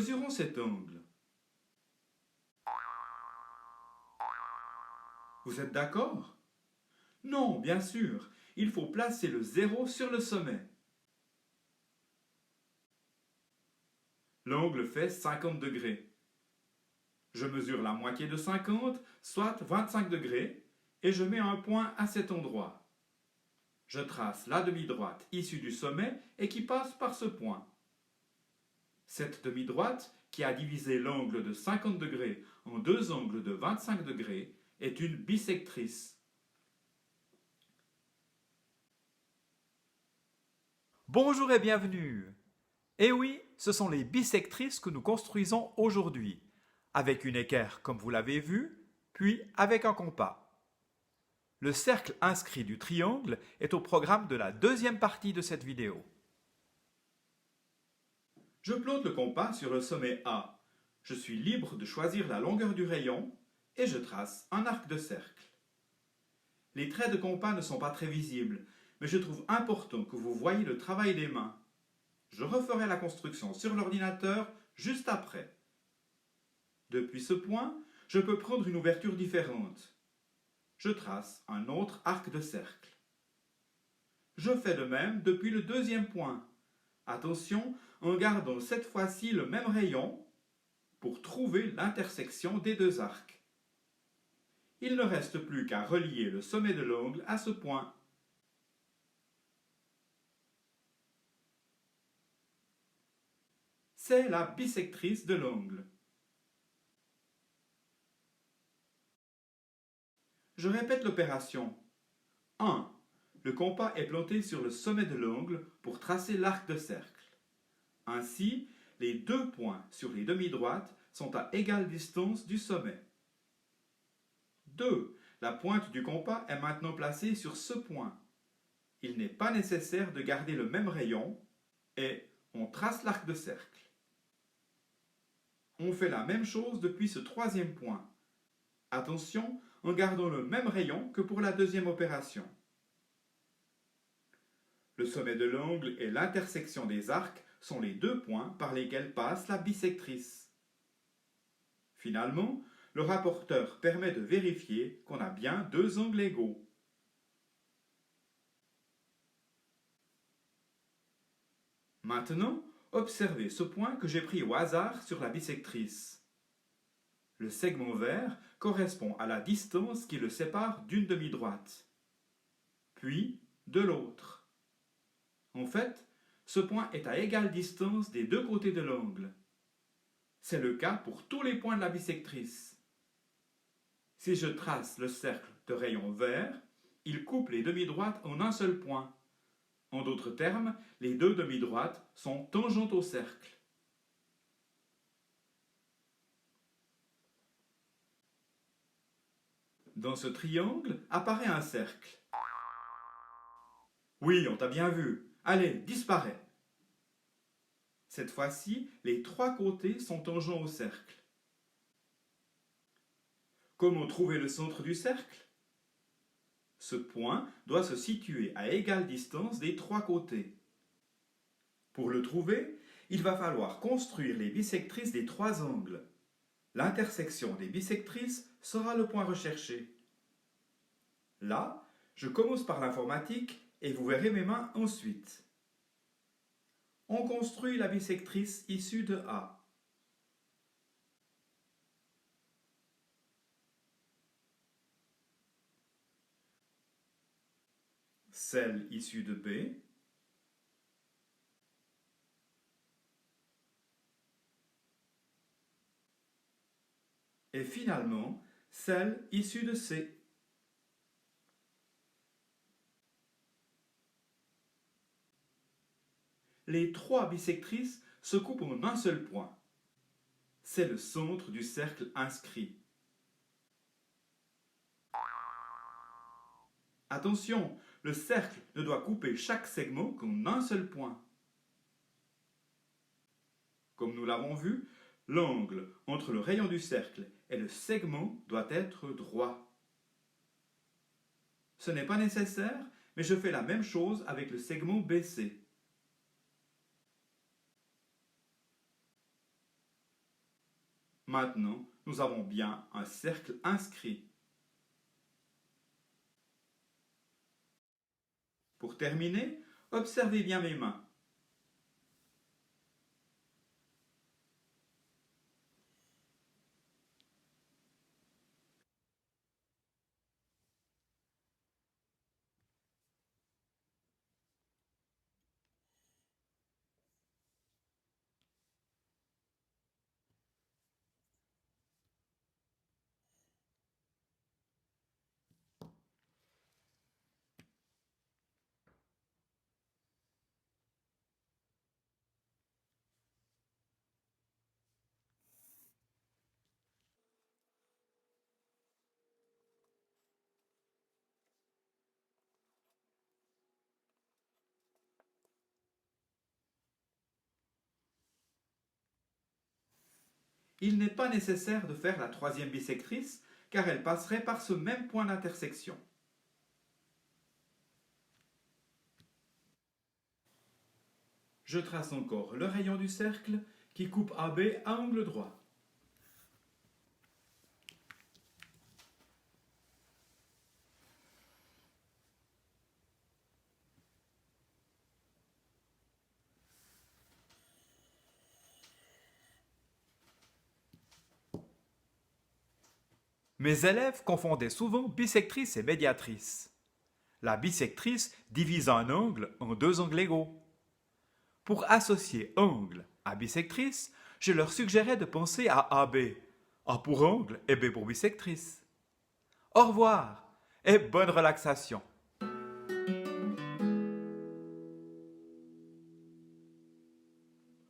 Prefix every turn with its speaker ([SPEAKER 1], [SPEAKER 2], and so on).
[SPEAKER 1] Mesurons cet angle. Vous êtes d'accord? Non, bien sûr, il faut placer le 0 sur le sommet. L'angle fait 50 degrés. Je mesure la moitié de 50, soit 25 degrés, et je mets un point à cet endroit. Je trace la demi-droite issue du sommet et qui passe par ce point. Cette demi-droite, qui a divisé l'angle de 50 degrés en deux angles de 25 degrés, est une bisectrice.
[SPEAKER 2] Bonjour et bienvenue. Et oui, ce sont les bisectrices que nous construisons aujourd'hui, avec une équerre comme vous l'avez vu, puis avec un compas. Le cercle inscrit du triangle est au programme de la deuxième partie de cette vidéo.
[SPEAKER 1] Je plante le compas sur le sommet A. Je suis libre de choisir la longueur du rayon et je trace un arc de cercle. Les traits de compas ne sont pas très visibles, mais je trouve important que vous voyiez le travail des mains. Je referai la construction sur l'ordinateur juste après. Depuis ce point, je peux prendre une ouverture différente. Je trace un autre arc de cercle. Je fais de même depuis le deuxième point. Attention, en gardant cette fois-ci le même rayon pour trouver l'intersection des deux arcs. Il ne reste plus qu'à relier le sommet de l'angle à ce point. C'est la bisectrice de l'angle. Je répète l'opération. 1. Le compas est planté sur le sommet de l'angle pour tracer l'arc de cercle. Ainsi, les deux points sur les demi-droites sont à égale distance du sommet. 2. La pointe du compas est maintenant placée sur ce point. Il n'est pas nécessaire de garder le même rayon et on trace l'arc de cercle. On fait la même chose depuis ce troisième point. Attention, en gardant le même rayon que pour la deuxième opération. Le sommet de l'angle et l'intersection des arcs sont les deux points par lesquels passe la bisectrice. Finalement, le rapporteur permet de vérifier qu'on a bien deux angles égaux. Maintenant, observez ce point que j'ai pris au hasard sur la bisectrice. Le segment vert correspond à la distance qui le sépare d'une demi-droite, puis de l'autre. En fait, ce point est à égale distance des deux côtés de l'angle. C'est le cas pour tous les points de la bisectrice. Si je trace le cercle de rayon vert, il coupe les demi-droites en un seul point. En d'autres termes, les deux demi-droites sont tangentes au cercle. Dans ce triangle apparaît un cercle. Oui, on t'a bien vu. Allez, disparais. Cette fois-ci, les trois côtés sont tangents au cercle. Comment trouver le centre du cercle? Ce point doit se situer à égale distance des trois côtés. Pour le trouver, il va falloir construire les bisectrices des trois angles. L'intersection des bisectrices sera le point recherché. Là, je commence par l'informatique et vous verrez mes mains ensuite. On construit la bisectrice issue de A. Celle issue de B. Et finalement, celle issue de C. Les trois bisectrices se coupent en un seul point. C'est le centre du cercle inscrit. Attention, le cercle ne doit couper chaque segment qu'en un seul point. Comme nous l'avons vu, l'angle entre le rayon du cercle et le segment doit être droit. Ce n'est pas nécessaire, mais je fais la même chose avec le segment BC. Maintenant, nous avons bien un cercle inscrit. Pour terminer, observez bien mes mains. Il n'est pas nécessaire de faire la troisième bisectrice car elle passerait par ce même point d'intersection. Je trace encore le rayon du cercle qui coupe AB à angle droit.
[SPEAKER 2] Mes élèves confondaient souvent bisectrice et médiatrice. La bisectrice divise un angle en deux angles égaux. Pour associer angle à bisectrice, je leur suggérais de penser à AB, A pour angle et B pour bisectrice. Au revoir et bonne relaxation.